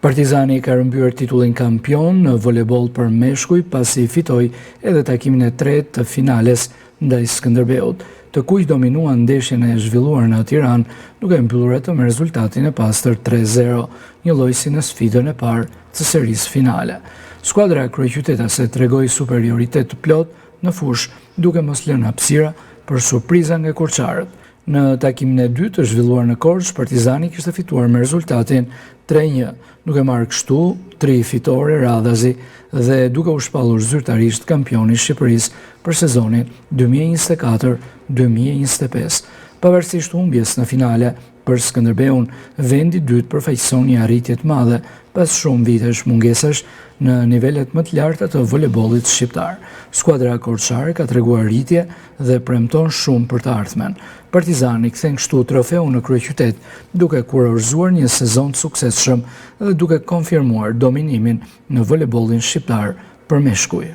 Partizani ka rëmbyer titullin kampion në voleboll për meshkuj pasi fitoi edhe takimin e tretë të finales ndaj Skënderbeut, të kuj dominuan ndeshjen e zhvilluar në Tiranë, duke mbyllur atë me rezultatin e pastër 3-0, njëlloj si në sfidën e parë të serisë finale. Skuadra kryeqytetase tregoi superioritet të plot në fushë, duke mos lënë hapësira për surpriza nga korçarët. Në takimin e dytë të zhvilluar në Korçë, Partizani kishte fituar me rezultatin 3-1, duke marrë kështu 3 fitore radhazi dhe duke u shpallur zyrtarisht kampioni i Shqipërisë për sezonin 2024-2025. Pavarësisht humbjes në finale për Skënderbeun, vendi i dytë përfaqëson një arritje të madhe pas shumë vitesh mungesash në nivelet më të larta të volebollit shqiptar. Skuadra korçare ka treguar rritje dhe premton shumë për të ardhmen. Partizani kthen kështu trofeun në kryeqytet, duke kurorzuar një sezon të suksesshëm dhe duke konfirmuar dominimin në volebollin shqiptar për meshkuj.